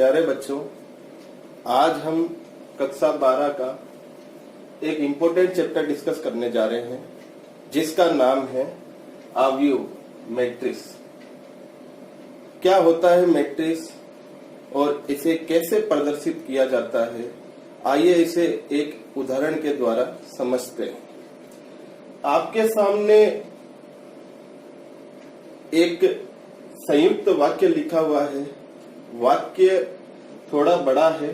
प्यारे बच्चों, आज हम कक्षा 12 का एक इम्पोर्टेंट चैप्टर डिस्कस करने जा रहे हैं जिसका नाम है अवयव मैट्रिक्स। क्या होता है मैट्रिक्स और इसे कैसे प्रदर्शित किया जाता है, आइए इसे एक उदाहरण के द्वारा समझते हैं। आपके सामने एक संयुक्त वाक्य लिखा हुआ है। वाक्य थोड़ा बड़ा है।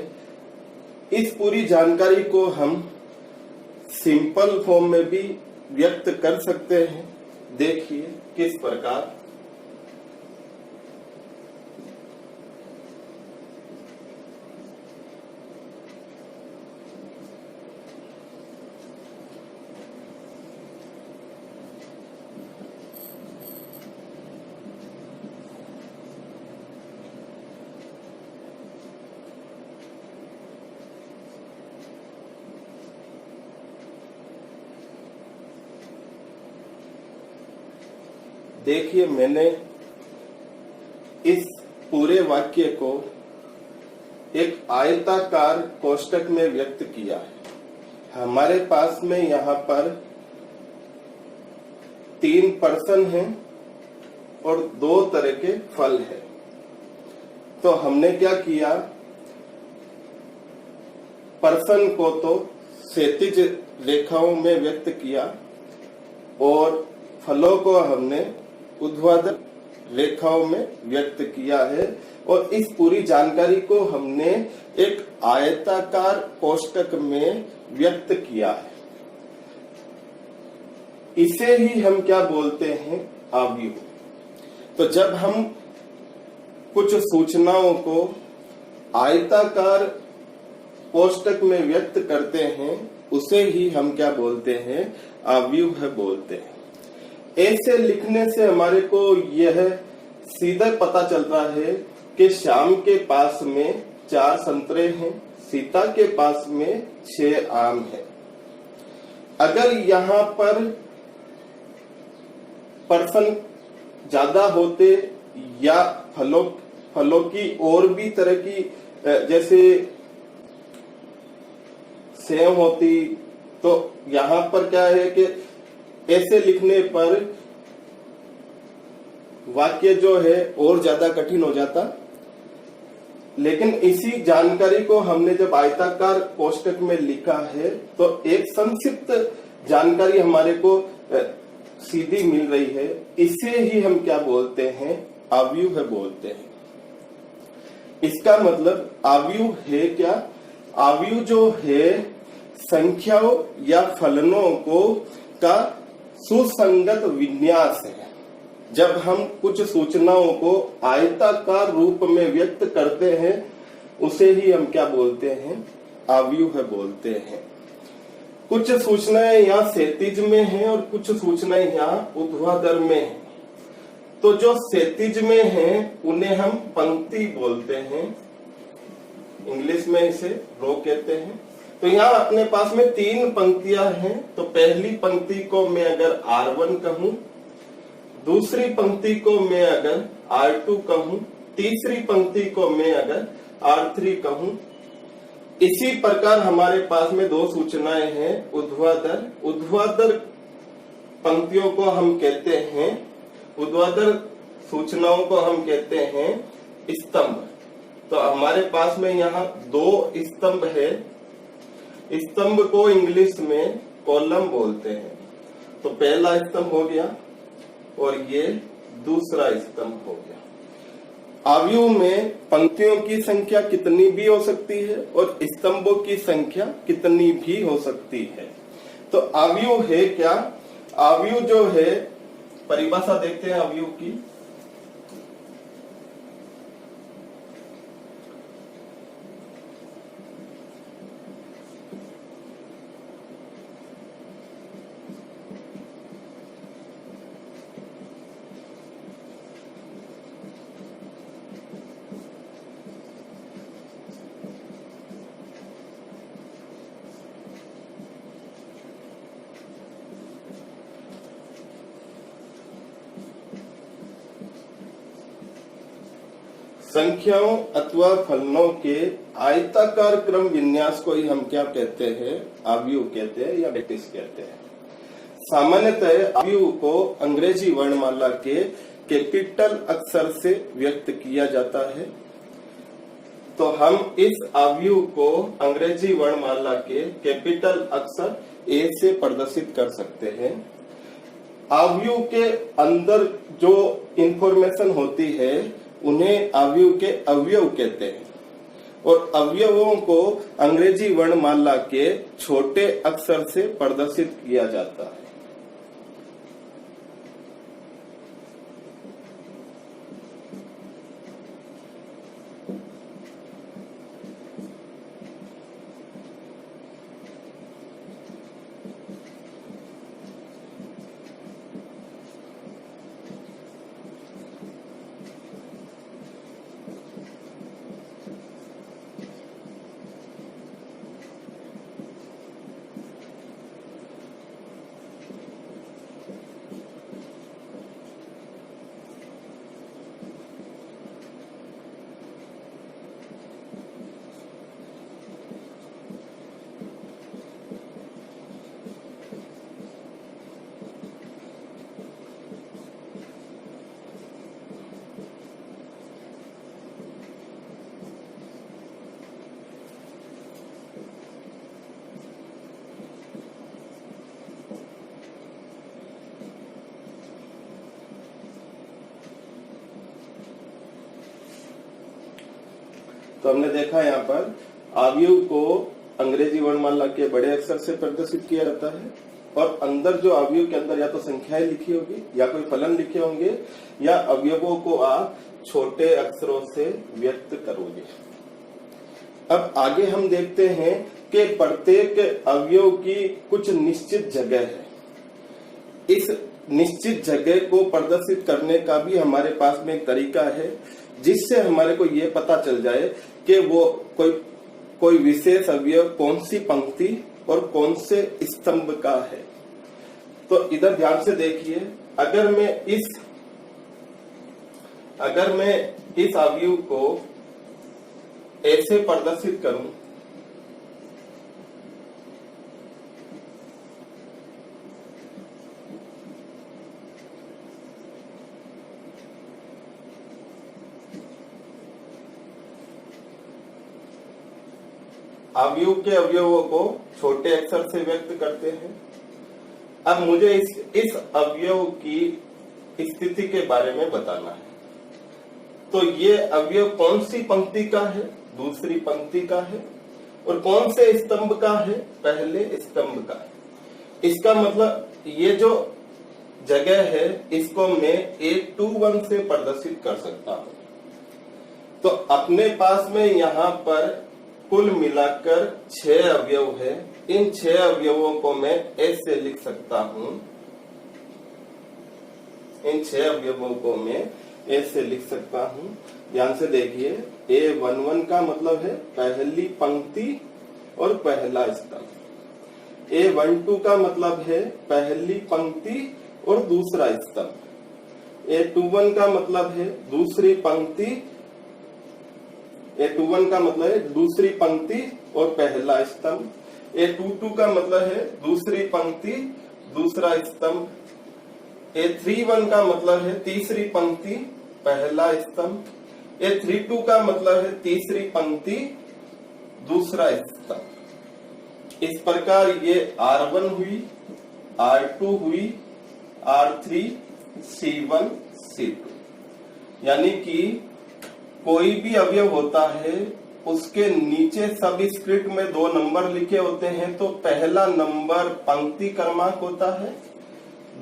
इस पूरी जानकारी को हम सिंपल फॉर्म में भी व्यक्त कर सकते हैं। देखिए किस प्रकार। देखिए, मैंने इस पूरे वाक्य को एक आयताकार कोष्ठक में व्यक्त किया है। हमारे पास में यहाँ पर 3 पर्सन हैं और 2 तरह के फल हैं। तो हमने क्या किया, पर्सन को तो क्षैतिज रेखाओं में व्यक्त किया और फलों को हमने ऊर्ध्वाधर रेखाओं में व्यक्त किया है। और इस पूरी जानकारी को हमने एक आयताकार कोष्ठक में व्यक्त किया है। इसे ही हम क्या बोलते हैं, अवयव। तो जब हम कुछ सूचनाओं को आयताकार कोष्ठक में व्यक्त करते हैं, उसे ही हम क्या बोलते हैं, अवयव बोलते हैं। ऐसे लिखने से हमारे को यह सीधा पता चलता है कि श्याम के पास में 4 संतरे हैं, सीता के पास में 6 आम है। अगर यहाँ पर पर्सन ज्यादा होते या फलों की और भी तरह की जैसे सेव होती, तो यहाँ पर क्या है कि ऐसे लिखने पर वाक्य जो है और ज्यादा कठिन हो जाता। लेकिन इसी जानकारी को हमने जब आयताकार कोष्ठक में लिखा है तो एक संक्षिप्त जानकारी हमारे को सीधी मिल रही है। इसे ही हम क्या बोलते हैं, अवयव बोलते हैं। इसका मतलब अवयव है क्या, अवयव जो है संख्याओं या फलनों का सुसंगत विन्यास है। जब हम कुछ सूचनाओं को आयताकार रूप में व्यक्त करते हैं, उसे ही हम क्या बोलते हैं, अवयव बोलते हैं। कुछ सूचनाएं यहाँ क्षैतिज में हैं और कुछ सूचनाएं यहाँ ऊर्ध्वाधर में हैं। तो जो क्षैतिज में हैं उन्हें हम पंक्ति बोलते हैं, इंग्लिश में इसे रो कहते हैं। तो यहाँ अपने पास में 3 पंक्तियां हैं। तो पहली पंक्ति को मैं अगर R1 कहूं, दूसरी पंक्ति को मैं अगर R2 कहूं, तीसरी पंक्ति को मैं अगर R3 कहूं। इसी प्रकार हमारे पास में 2 सूचनाएं हैं, ऊर्ध्वाधर पंक्तियों को हम कहते हैं, ऊर्ध्वाधर सूचनाओं को हम कहते हैं स्तंभ। तो हमारे पास में यहाँ 2 स्तंभ है। स्तंभ को इंग्लिश में कॉलम बोलते हैं। तो पहला स्तंभ हो गया और ये दूसरा स्तंभ हो गया। अवयव में पंक्तियों की संख्या कितनी भी हो सकती है और स्तंभों की संख्या कितनी भी हो सकती है। तो अवयव है क्या, अवयव जो है, परिभाषा देखते हैं अवयव की। संख्याओं अथवा फलनों के आयताकार क्रम विन्यास को ही हम क्या कहते हैं, अवयव कहते हैं या मैट्रिक्स कहते हैं। सामान्यतः अवयव को अंग्रेजी वर्णमाला के कैपिटल अक्षर से व्यक्त किया जाता है। तो हम इस अवयव को अंग्रेजी वर्णमाला के कैपिटल अक्षर ए से प्रदर्शित कर सकते हैं। अवयव के अंदर जो इंफॉर्मेशन होती है उन्हें अवयव के अवयव कहते हैं और अवयवों को अंग्रेजी वर्णमाला के छोटे अक्षर से प्रदर्शित किया जाता है। तो हमने देखा यहाँ पर अवयव को अंग्रेजी वर्णमाला के बड़े अक्षर से प्रदर्शित किया जाता है और अंदर जो अवयव के अंदर या तो संख्याएं लिखी होगी या कोई फलन लिखे होंगे या अवयवों को आप छोटे अक्षरों से व्यक्त करोगे। अब आगे हम देखते हैं कि प्रत्येक अवयव की कुछ निश्चित जगह है। इस निश्चित जगह को प्रदर्शित करने का भी हमारे पास में एक तरीका है जिससे हमारे को ये पता चल जाए कि वो कोई विशेष अवयव कौन सी पंक्ति और कौन से स्तंभ का है। तो इधर ध्यान से देखिए, अगर मैं इस अवयव को ऐसे प्रदर्शित करूं, अवयव के अवयवों को छोटे अक्षर से व्यक्त करते हैं। अब मुझे इस अवयव की स्थिति के बारे में बताना है। तो ये अवयव कौन सी पंक्ति का है, दूसरी पंक्ति का है, और कौन से स्तंभ का है, पहले स्तंभ का है। इसका मतलब ये जो जगह है इसको मैं A21 से प्रदर्शित कर सकता हूं। तो अपने पास में यहाँ पर कुल मिलाकर 6 अवयव है। इन 6 अवयवों को मैं ऐसे लिख सकता हूं, इन 6 अवयवों को मैं ऐसे लिख सकता हूं। ध्यान से देखिए, A11 का मतलब है पहली पंक्ति और पहला स्तंभ। A12 का मतलब है पहली पंक्ति और दूसरा स्तंभ। A21 का मतलब है दूसरी पंक्ति, A21 का मतलब है दूसरी पंक्ति और पहला स्तंभ। A22 का मतलब है दूसरी पंक्ति दूसरा स्तंभ। A31 का मतलब है तीसरी पंक्ति पहला स्तंभ। A32 का मतलब है तीसरी पंक्ति दूसरा स्तंभ। इस प्रकार ये R1 हुई, R2 हुई, R3, C1, C2। यानी कि कोई भी अवयव होता है उसके नीचे सब स्क्रिप्ट में 2 नंबर लिखे होते हैं। तो पहला नंबर पंक्ति क्रमांक होता है,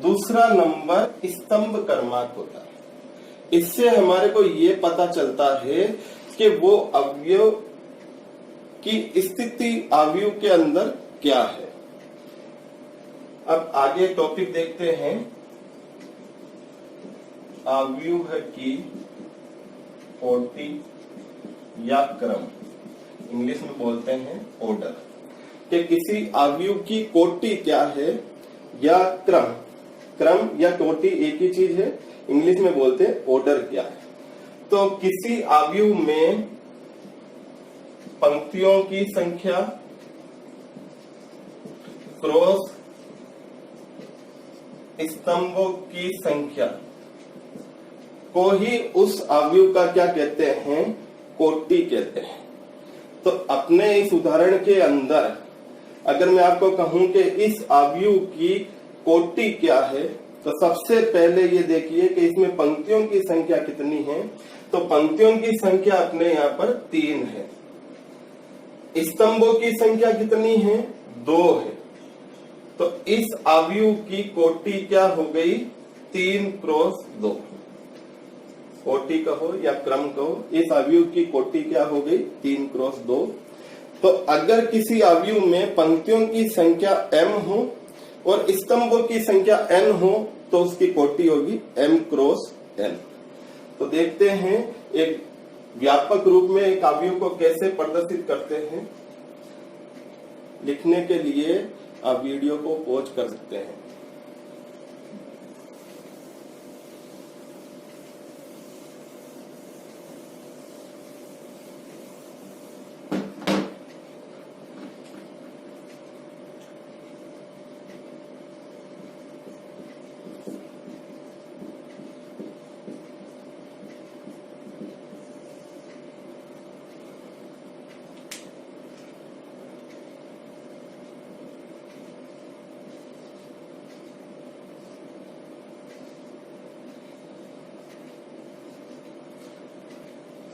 दूसरा नंबर स्तंभ क्रमांक होता है। इससे हमारे को ये पता चलता है कि वो अवयव की स्थिति अवयव के अंदर क्या है। अब आगे टॉपिक देखते हैं, अवयव की कोटि या क्रम, इंग्लिश में बोलते हैं ऑर्डर, कि किसी अवयव की कोटि क्या है या क्रम या कोटि एक ही चीज है, इंग्लिश में बोलते हैं ऑर्डर क्या है। तो किसी अवयव में पंक्तियों की संख्या क्रॉस स्तंभों की संख्या को ही उस अवयव का क्या कहते हैं, कोटि कहते हैं। तो अपने इस उदाहरण के अंदर अगर मैं आपको कहूं कि इस अवयव की कोटि क्या है, तो सबसे पहले ये देखिए कि इसमें पंक्तियों की संख्या कितनी है। तो पंक्तियों की संख्या अपने यहाँ पर 3 है। स्तंभों की संख्या कितनी है, 2 है। तो इस अवयव की कोटि क्या हो गई, 3 क्रॉस 2। कोटि कहो या क्रम कहो, इस अवयव की कोटि क्या हो गई, 3 क्रॉस 2। तो अगर किसी अवयव में पंक्तियों की संख्या m हो और स्तंभों की संख्या n हो तो उसकी कोटि होगी m क्रॉस n। तो देखते हैं एक व्यापक रूप में एक अवयव को कैसे प्रदर्शित करते हैं। लिखने के लिए आप वीडियो को पॉज कर सकते हैं।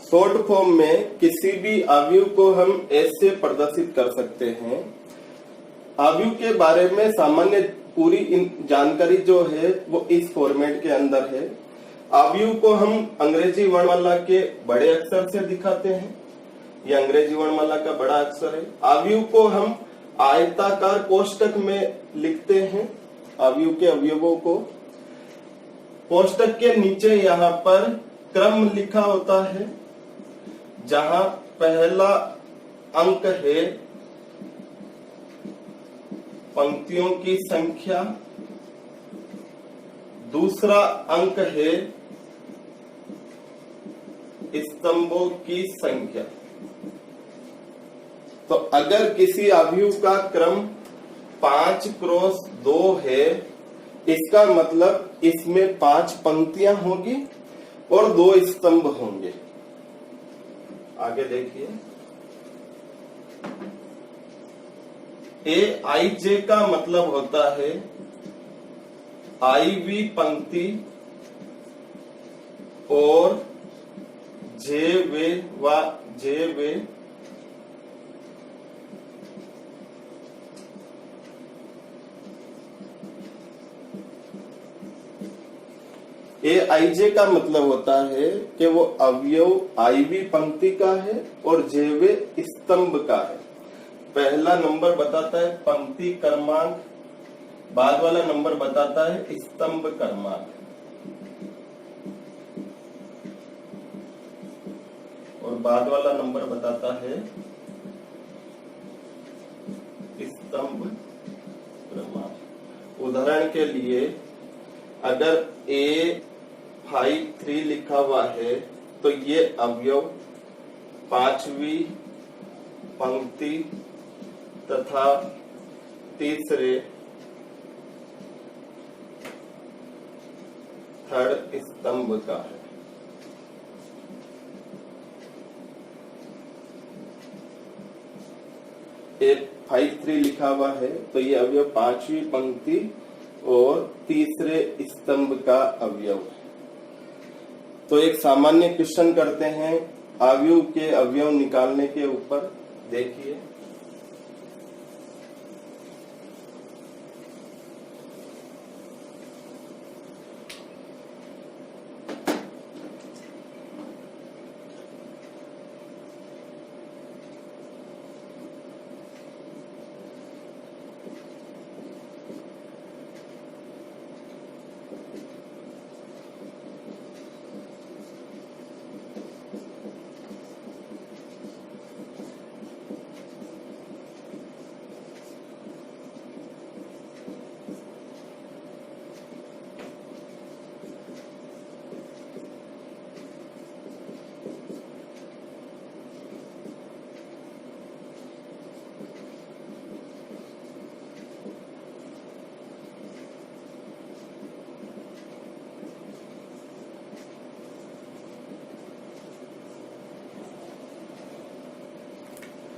शॉर्ट फॉर्म में किसी भी अवयव को हम ऐसे प्रदर्शित कर सकते हैं। अवयव के बारे में सामान्य पूरी जानकारी जो है वो इस फॉर्मेट के अंदर है। अवयव को हम अंग्रेजी वर्णमाला के बड़े अक्षर से दिखाते हैं। ये अंग्रेजी वर्णमाला का बड़ा अक्षर है। अवयव को हम आयताकार कोष्ठक में लिखते हैं। अवयव के अवयवों को कोष्ठक के नीचे यहाँ पर क्रम लिखा होता है, जहां पहला अंक है पंक्तियों की संख्या, दूसरा अंक है स्तंभों की संख्या। तो अगर किसी अवयव का क्रम 5 क्रॉस 2 है, इसका मतलब इसमें 5 पंक्तियां होंगी और 2 स्तंभ होंगे। आगे देखिए, AIJ का मतलब होता है IV पंक्ति और JV व JV AIJ का मतलब होता है कि वो अवयव IV पंक्ति का है और JV स्तंभ का है। पहला नंबर बताता है पंक्ति क्रमांक, बाद वाला नंबर बताता है स्तंभ क्रमांक, और बाद वाला नंबर बताता है स्तंभ क्रमांक। उदाहरण के लिए अगर A53 लिखा हुआ है तो ये अवयव 5वीं पंक्ति तथा तीसरे थर्ड स्तंभ का है। A53 लिखा हुआ है तो ये अवयव 5वीं पंक्ति और तीसरे स्तंभ का अवयव है। तो एक सामान्य क्वेश्चन करते हैं अवयव के अवयव निकालने के ऊपर। देखिए,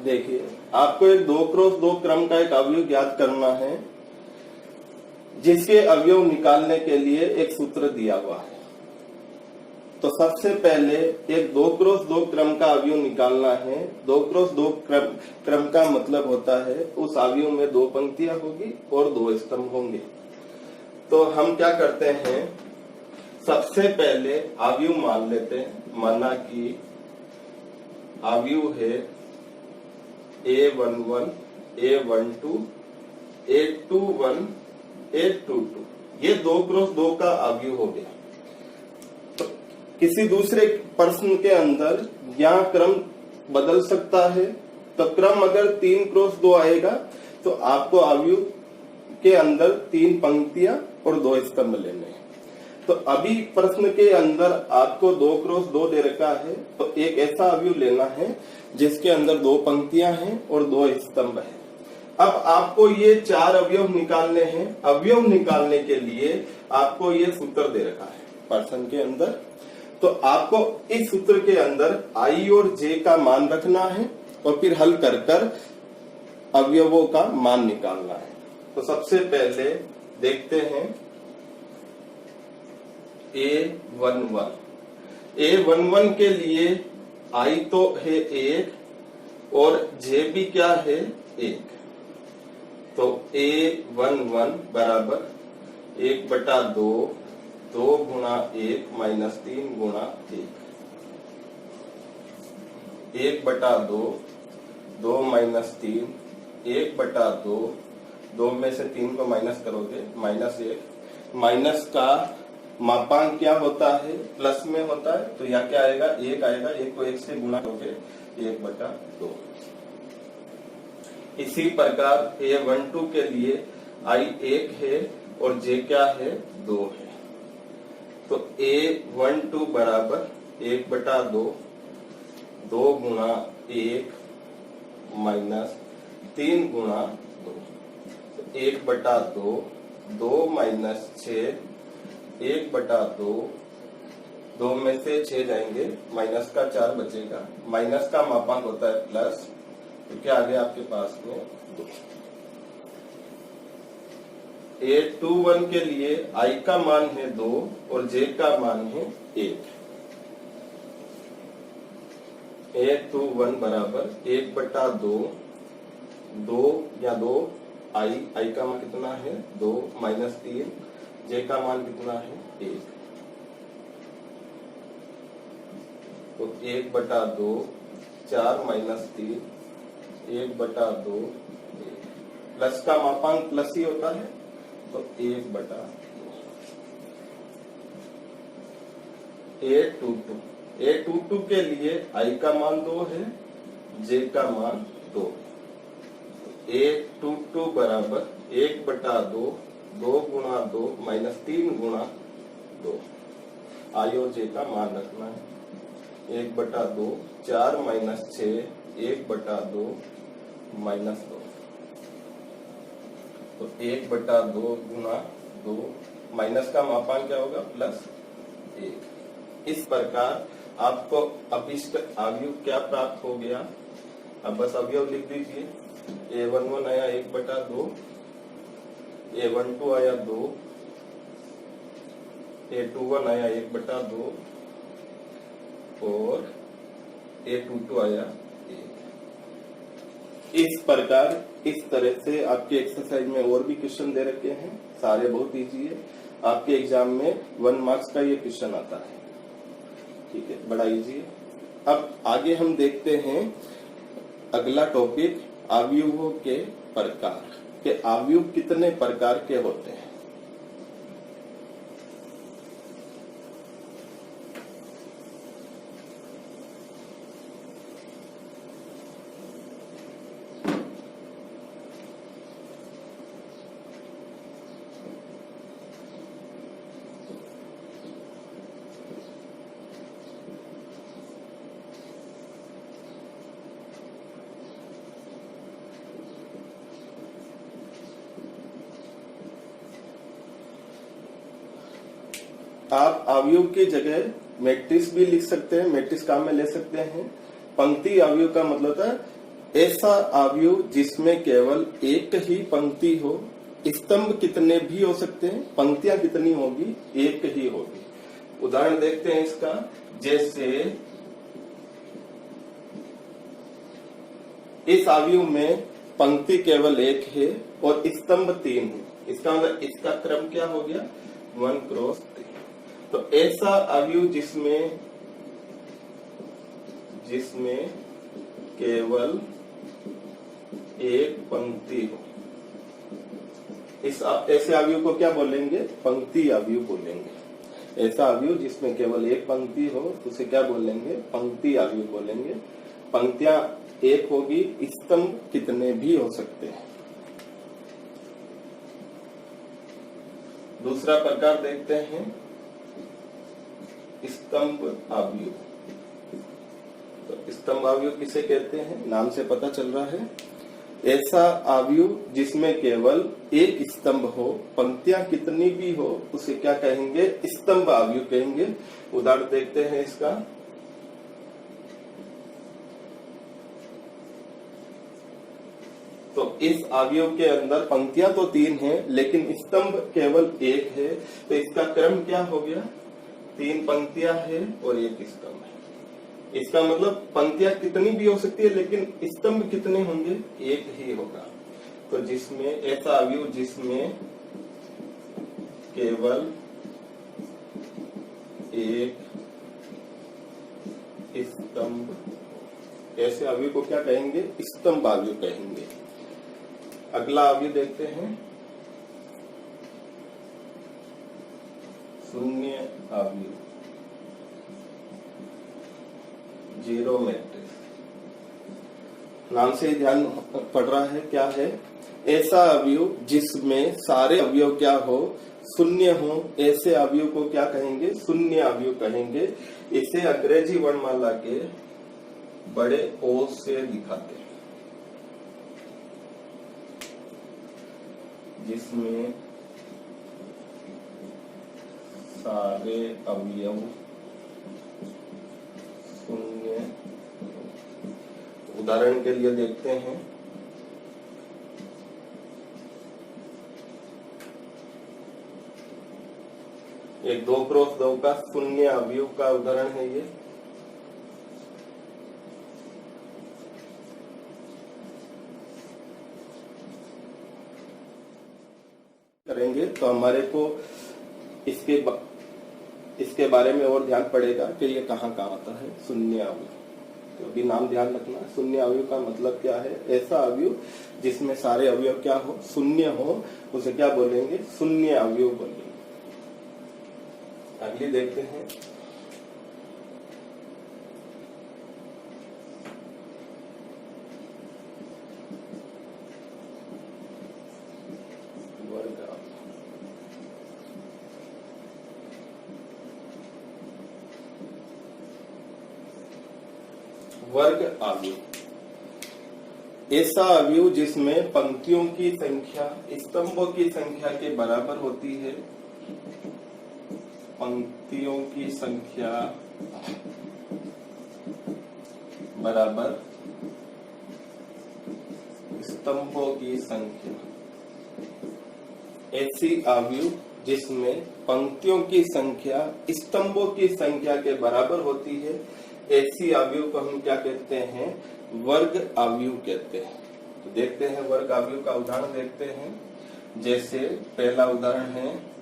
देखिए, आपको एक 2x2 क्रम का एक अवयव ज्ञात करना है, जिसके अवयव निकालने के लिए एक सूत्र दिया हुआ है। तो सबसे पहले एक 2x2 क्रम का अवयव निकालना है। 2x2 क्रम का मतलब होता है उस अवयव में 2 पंक्तियां होगी और 2 स्तंभ होंगे। तो हम क्या करते हैं, सबसे पहले अवयव मान लेते हैं। माना कि अवयव है A11, A12, A21, A22, ये 2x2 का अवयव हो गया। तो किसी दूसरे प्रश्न के अंदर यहाँ क्रम बदल सकता है। तो क्रम अगर 3x2 आएगा तो आपको अवयव के अंदर 3 पंक्तियां और 2 स्तंभ लेने हैं। तो अभी प्रश्न के अंदर आपको 2x2 दे रखा है, तो एक ऐसा अवयव लेना है जिसके अंदर 2 पंक्तियां हैं और 2 स्तंभ हैं। अब आपको ये 4 अवयव निकालने हैं। अवयव निकालने के लिए आपको ये सूत्र दे रखा है प्रश्न के अंदर। तो आपको इस सूत्र के अंदर I और J का मान रखना है और फिर हल कर कर अवयवों का मान निकालना है। तो सबसे पहले देखते हैं A11। A11 के लिए I तो है 1 और J भी क्या है 1। तो A11 बराबर 1/2, 2 गुणा 1 माइनस 3 गुणा 1, 1/2, 2 माइनस 3, 1/2, 2 में से 3 को माइनस करोगे -1। माइनस का मापांक क्या होता है, प्लस में होता है। तो यहाँ क्या आएगा, 1 आएगा। 1 को 1 से गुणा करोगे 1/2। इसी प्रकार A12 के लिए I 1 है और J क्या है 2 है। तो A12 बराबर 1/2, 2 गुणा 1 माइनस 3 गुणा 2, 1/2, 2 माइनस 6, 1/2, 2 में से 6 जाएंगे, माइनस का 4 बचेगा। माइनस का मापांक होता है प्लस, तो क्या आ गया आपके पास में 2। A21 के लिए I का मान है 2 और J का मान है 1। A21 बराबर 1/2, 2 या 2, I का मान कितना है 2 माइनस 3, J का मान कितना है 1। तो 1/2, 4 माइनस 3, 1/2, 1। प्लस का मापांक प्लस ही होता है, तो 1/2। A22 के लिए I का मान 2 है, J का मान 2 है। A22 बराबर 1/2, 2 गुणा 2 माइनस 3 गुणा 2। I और J का मान रखना है। 1/2, 4 माइनस 6, 1/2 माइनस 2। तो 1/2 गुणा 2, माइनस का मापांक क्या होगा प्लस 1। इस प्रकार आपको अभिष्ट अवयव क्या प्राप्त हो गया। अब बस अवयव लिख दीजिए। A11 आया 1/2, A12 आया 2, A21 आया 1/2 और A22 आया 1। इस प्रकार इस तरह से आपके एक्सरसाइज में और भी क्वेश्चन दे रखे हैं, सारे बहुत इजी है। आपके एग्जाम में 1 मार्क्स का ये क्वेश्चन आता है, ठीक है, बड़ा इजी है। अब आगे हम देखते हैं अगला टॉपिक, अवयवों के प्रकार के। अवयव कितने प्रकार के होते हैं। आप अवयव की जगह मैट्रिक्स भी लिख सकते हैं, मैट्रिक्स काम में ले सकते हैं। पंक्ति अवयव का मतलब होता है ऐसा अवयव जिसमें केवल एक ही पंक्ति हो। स्तंभ कितने भी हो सकते हैं, पंक्तियां कितनी होगी, एक ही होगी। उदाहरण देखते हैं इसका, जैसे इस अवयव में पंक्ति केवल एक है और स्तंभ 3 है। इसका मतलब इसका क्रम क्या हो गया, 1 क्रॉस 3। तो ऐसा अवयव जिसमें केवल एक पंक्ति हो, इस ऐसे अवयव को क्या बोलेंगे, पंक्ति अवयव बोलेंगे। ऐसा अवयव जिसमें केवल एक पंक्ति हो उसे क्या बोलेंगे, पंक्ति अवयव बोलेंगे। पंक्तियां एक होगी, स्तंभ कितने भी हो सकते हैं। दूसरा प्रकार देखते हैं, स्तंभ अवयव। तो स्तंभ अवयव किसे कहते हैं, नाम से पता चल रहा है। ऐसा अवयव जिसमें केवल एक स्तंभ हो, पंक्तियां कितनी भी हो, उसे क्या कहेंगे, स्तंभ अवयव कहेंगे। उदाहरण देखते हैं इसका, तो इस अवयव के अंदर पंक्तियां तो 3 हैं लेकिन स्तंभ केवल एक है। तो इसका क्रम क्या हो गया, 3 पंक्तियां हैं और एक स्तंभ है। इसका मतलब पंक्तियां कितनी भी हो सकती है लेकिन स्तंभ कितने होंगे, एक ही होगा। तो जिसमें ऐसा अवयव जिसमें केवल एक स्तंभ, ऐसे अवयव को क्या कहेंगे, स्तंभ अवयव कहेंगे। अगला अवयव देखते हैं, शून्य अवयव, जीरो मैट्रिक्स। नाम से ही ध्यान पड़ रहा है, क्या है, ऐसा अवयव जिसमें सारे अवयव क्या हो, शून्य हो। ऐसे अवयव को क्या कहेंगे, शून्य अवयव कहेंगे। इसे अंग्रेजी वर्णमाला के बड़े ओ से दिखाते हैं, जिसमें सारे अवयव शून्य। उदाहरण के लिए देखते हैं, एक 2 क्रॉस 2 का शून्य अवयव का उदाहरण है ये। करेंगे तो हमारे को इसके बारे में और ध्यान पड़ेगा कि ये कहाँ आता है, शून्य अवयव। तो अभी नाम ध्यान रखना, शून्य अवयव का मतलब क्या है, ऐसा अवयव जिसमें सारे अवयव क्या हो, शून्य हो, उसे क्या बोलेंगे, शून्य अवयव बोलेंगे। अगली देखते हैं, वर्ग अवयव। ऐसा अवयव जिसमें पंक्तियों की संख्या स्तंभों की संख्या के बराबर होती है। पंक्तियों की संख्या बराबर स्तंभों की संख्या। ऐसी अवयव जिसमें पंक्तियों की संख्या स्तंभों की संख्या के बराबर होती है, ऐसी अवयव को हम क्या कहते हैं, वर्ग अवयव कहते हैं। तो देखते हैं वर्ग अवयव का उदाहरण देखते हैं। जैसे पहला उदाहरण है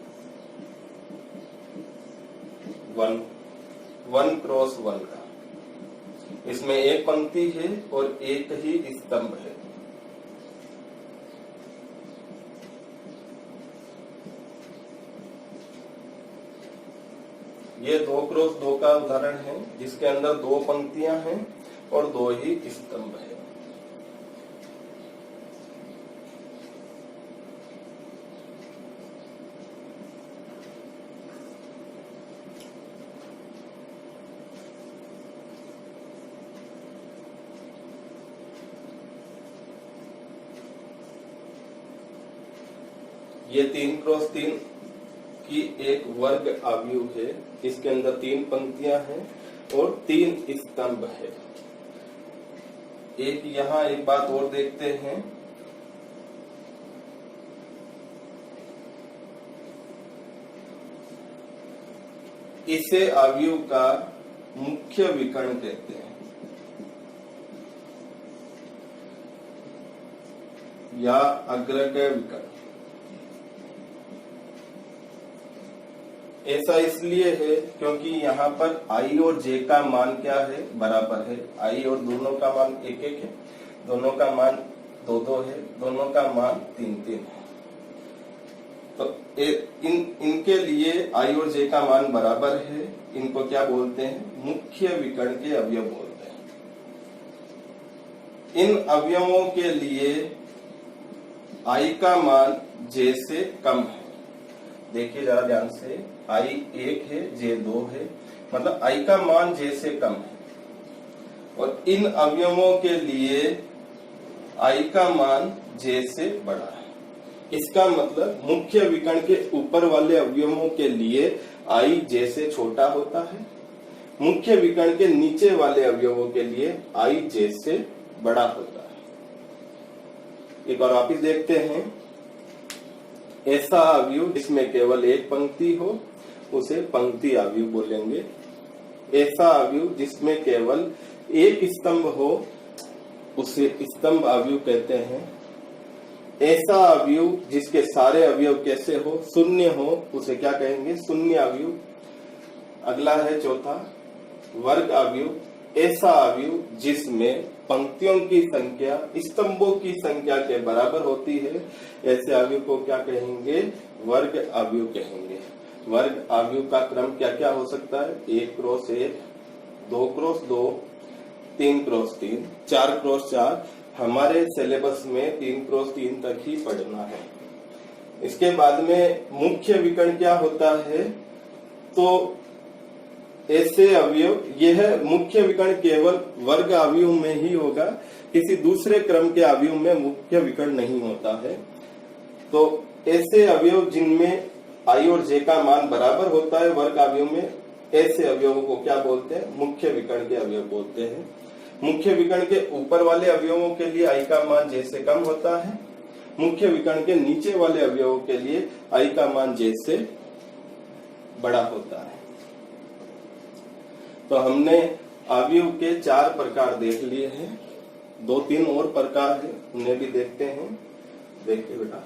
1 क्रॉस 1 का। इसमें एक पंक्ति है और एक ही स्तंभ है। ये 2 क्रॉस 2 का उदाहरण है जिसके अंदर 2 पंक्तियां हैं और 2 ही स्तंभ है। ये 3 क्रॉस 3 की एक वर्ग अवयव है। इसके अंदर 3 पंक्तियां हैं और 3 स्तंभ है। एक यहाँ एक बात और देखते हैं, इसे अवयव का मुख्य विकर्ण कहते हैं या अग्रगण्य विकर्ण। ऐसा इसलिए है क्योंकि यहाँ पर I और J का मान क्या है, बराबर है। I और दोनों का मान 1-1 है, दोनों का मान 2-2 है, दोनों का मान 3-3 है। तो इनके लिए I और J का मान बराबर है। इनको क्या बोलते हैं, मुख्य विकर्ण के अवयव बोलते हैं। इन अवयवों के लिए I का मान J से कम है। देखिए जरा ध्यान से, I 1 है, J 2 है, मतलब I का मान J से कम है। और इन अवयवों के लिए I का मान J से बड़ा है। इसका मतलब मुख्य विकर्ण के ऊपर वाले अवयवों के लिए I J से छोटा होता है, मुख्य विकर्ण के नीचे वाले अवयवों के लिए I J से बड़ा होता है। एक बार वापिस देखते हैं, ऐसा अवयव जिसमें केवल एक पंक्ति हो उसे पंक्ति अवयव बोलेंगे। ऐसा अवयव जिसमें केवल एक स्तंभ हो उसे स्तंभ अवयव कहते हैं। ऐसा अवयव जिसके सारे अवयव कैसे हो, शून्य हो, उसे क्या कहेंगे, शून्य अवयव। अगला है चौथा, वर्ग अवयव। ऐसा अवयव जिसमें पंक्तियों की संख्या स्तंभों की संख्या के बराबर होती है, ऐसे अवयव को क्या कहेंगे, वर्ग अवयव कहेंगे। वर्ग अवयव का क्रम क्या क्या हो सकता है, 1x1, 2x2, 3x3, 4x4। हमारे सिलेबस में 3x3 तक ही पढ़ना है। इसके बाद में मुख्य विकर्ण क्या होता है, तो ऐसे अवयव, यह मुख्य विकर्ण केवल वर्ग अवयव में ही होगा, किसी दूसरे क्रम के अवयव में मुख्य विकर्ण नहीं होता है। तो ऐसे अवयव जिनमें I और J का मान बराबर होता है वर्ग अवयव में, ऐसे अवयवों को क्या बोलते हैं, मुख्य विकर्ण के अवयव बोलते हैं। मुख्य विकर्ण के ऊपर वाले अवयवों के लिए I का मान J से कम होता है, मुख्य विकर्ण के नीचे वाले अवयवों के लिए I का मान J से बड़ा होता है। तो हमने अवयव के 4 प्रकार देख लिए हैं, 2-3 और प्रकार है, उन्हें भी देखते हैं। देखिए बेटा,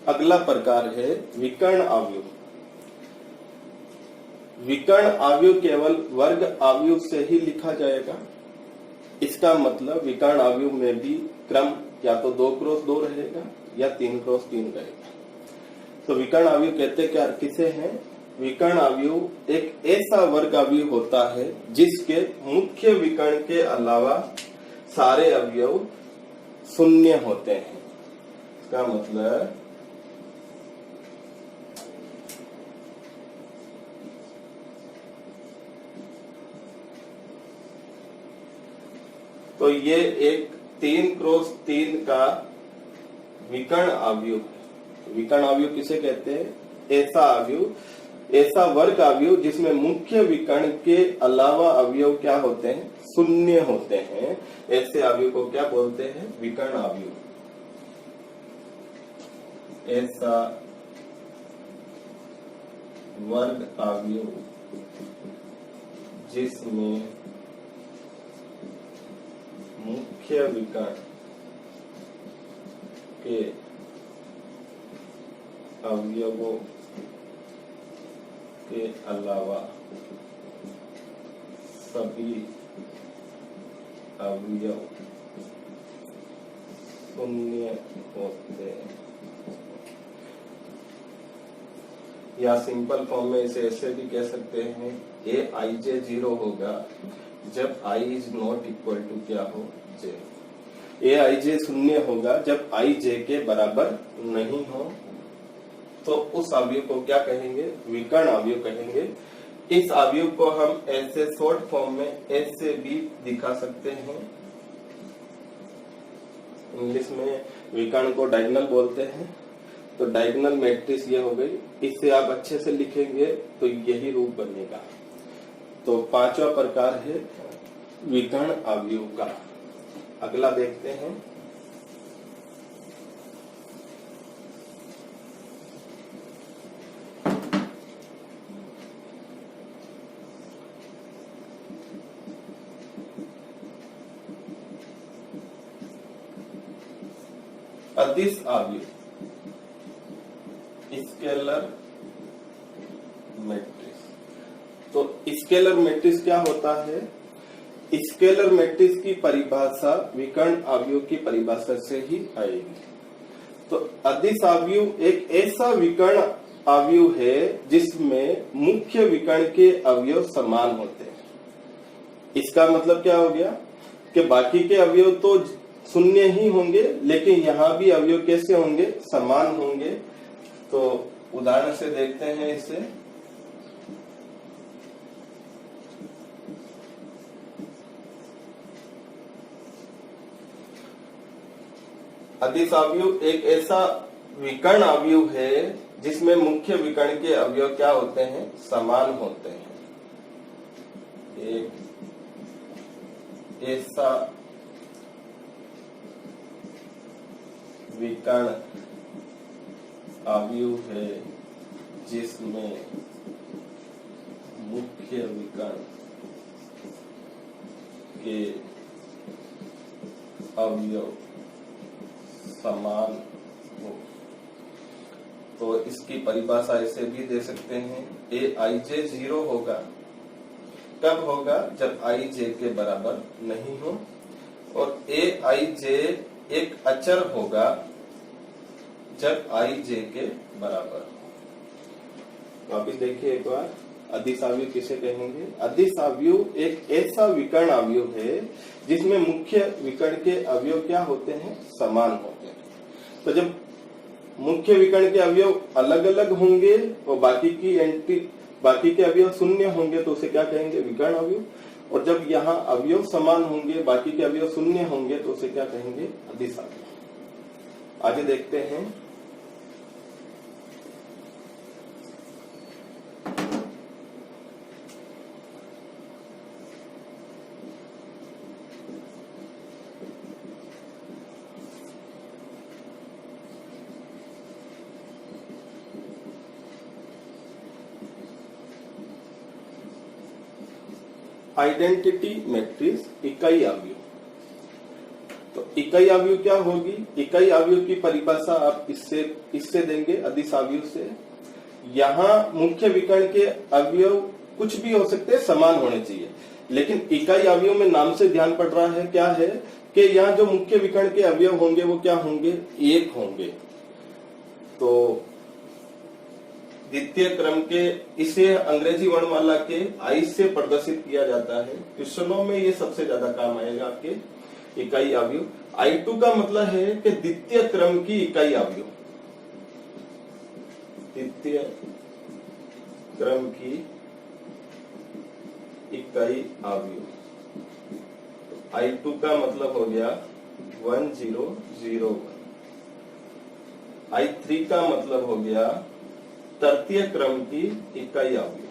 अगला प्रकार है विकर्ण अवयव। विकर्ण अवयव केवल वर्ग अवयव से ही लिखा जाएगा। इसका मतलब विकर्ण अवयव में भी क्रम या तो 2x2 रहेगा या 3x3 रहेगा। तो विकर्ण अवयव कहते क्या किसे हैं, विकर्ण अवयव एक ऐसा वर्ग अवयव होता है जिसके मुख्य विकर्ण के अलावा सारे अवयव शून्य होते हैं। इसका मतलब तो ये एक 3x3 का विकर्ण अवयव है। विकर्ण अवयव किसे कहते हैं, ऐसा अवयव, ऐसा वर्ग अवयव जिसमें मुख्य विकर्ण के अलावा अवयव क्या होते हैं, शून्य होते हैं। ऐसे अवयव को क्या बोलते हैं, विकर्ण अवयव। ऐसा वर्ग अवयव जिसमें मुख्य विकर्ण के अवयवों के अलावा सभी अवयव शून्य होते हैं। या सिंपल फॉर्म में इसे ऐसे भी कह सकते हैं, AIJ 0 होगा जब i is not equal to क्या हो, j। ए आई जे शून्य होगा जब i j के बराबर नहीं हो, तो उस अवयव को क्या कहेंगे, विकर्ण अवयव कहेंगे। इस अवयव को हम ऐसे शॉर्ट फॉर्म में ऐसे भी दिखा सकते हैं, इंग्लिश में विकर्ण को डायगोनल बोलते हैं। तो डायगोनल मैट्रिक्स ये हो गई, इसे आप अच्छे से लिखेंगे तो यही रूप बनेगा। तो पांचवा प्रकार है विकर्ण अवयव का। अगला देखते हैं, अदिश अवयव, स्केलर मैट्रिक्स। तो स्केलर मैट्रिक्स क्या होता है, स्केलर मैट्रिक्स की परिभाषा विकर्ण अवयव की परिभाषा से ही आएगी। तो अदिश अवयव एक ऐसा विकर्ण अवयव है जिसमें मुख्य विकर्ण के अवयव समान होते हैं। इसका मतलब क्या हो गया कि बाकी के अवयव तो शून्य ही होंगे, लेकिन यहाँ भी अवयव कैसे होंगे, समान होंगे। तो उदाहरण से देखते हैं इसे, अदिश अवयव एक ऐसा विकर्ण अवयव है जिसमें मुख्य विकर्ण के अवयव क्या होते हैं, समान होते हैं। एक ऐसा विकर्ण अवयव है जिसमें मुख्य विकर्ण के अवयव समान हो। तो इसकी परिभाषा ऐसे भी दे सकते हैं, ए आई जे 0 होगा, कब होगा, जब आई जे के बराबर नहीं हो, और ए आई जे एक अचर होगा जब आई जे के बराबर हो। वापिस देखिए एक बार, अदिश अवयव किसे कहेंगे, अदिश अवयव एक ऐसा विकर्ण अवयव है जिसमें मुख्य विकर्ण के अवयव क्या होते हैं, समान होते हैं। तो जब मुख्य विकर्ण के अवयव अलग अलग होंगे और बाकी के अवयव शून्य होंगे तो उसे क्या कहेंगे, विकर्ण अवयव। और जब यहाँ अवयव समान होंगे, बाकी के अवयव शून्य होंगे तो उसे क्या कहेंगे, अदिश अवयव। आगे देखते हैं, आइडेंटिटी मैट्रिक्स इकाई अवयव। तो इकाई अवयव क्या होगी, इकाई अवयव की परिभाषा आप इससे देंगे, अदिश अवयव से। यहाँ मुख्य विकर्ण के अवयव कुछ भी हो सकते हैं, समान होने चाहिए, लेकिन इकाई अवयव में नाम से ध्यान पड़ रहा है क्या है कि यहाँ जो मुख्य विकर्ण के अवयव होंगे वो क्या होंगे, एक होंगे। तो द्वितीय क्रम के, इसे अंग्रेजी वर्णमाला के आई से प्रदर्शित किया जाता है। क्वेश्चनों में ये सबसे ज्यादा काम आएगा आपके, इकाई अवयव। I2 का मतलब है कि द्वितीय क्रम की इकाई अवयव, द्वितीय क्रम की इकाई अवयव। I2 का मतलब हो गया 1001। I3 का मतलब हो गया तृतीय क्रम की इकाई अवयव।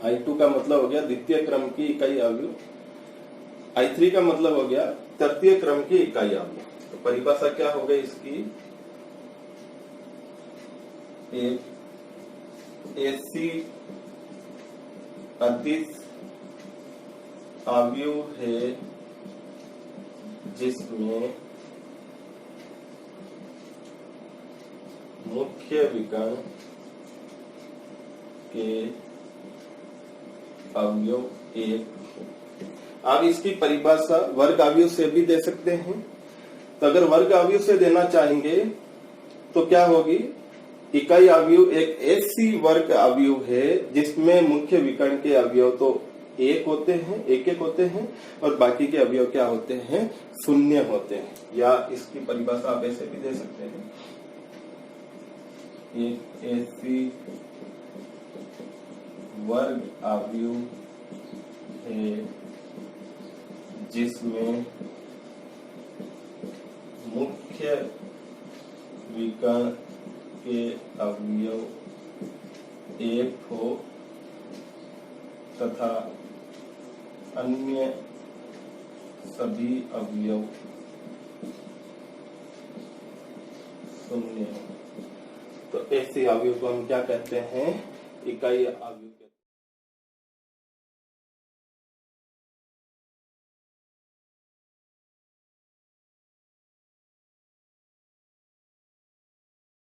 I2 का मतलब हो गया द्वितीय क्रम की इकाई अवयव। I3 का मतलब हो गया तृतीय क्रम की इकाई अवयव। तो परिभाषा क्या हो गई इसकी, एक ऐसी अदिश अवयव है जिसमें मुख्य विकर्ण के अवयव एक। आप इसकी परिभाषा वर्ग अवयव से भी दे सकते हैं। तो अगर वर्ग अवयव से देना चाहेंगे तो क्या होगी, इकाई अवयव एक ऐसी वर्ग अवयव है जिसमें मुख्य विकर्ण के अवयव तो एक एक होते हैं और बाकी के अवयव क्या होते हैं, शून्य होते हैं। या इसकी परिभाषा आप ऐसे भी दे सकते हैं, एक ऐसी वर्ग अवयव है जिसमें मुख्य विकर्ण के अवयव एक हो तथा अन्य सभी अवयव शून्य हो। तो ऐसे अवयव को हम क्या कहते हैं, इकाई अवयव।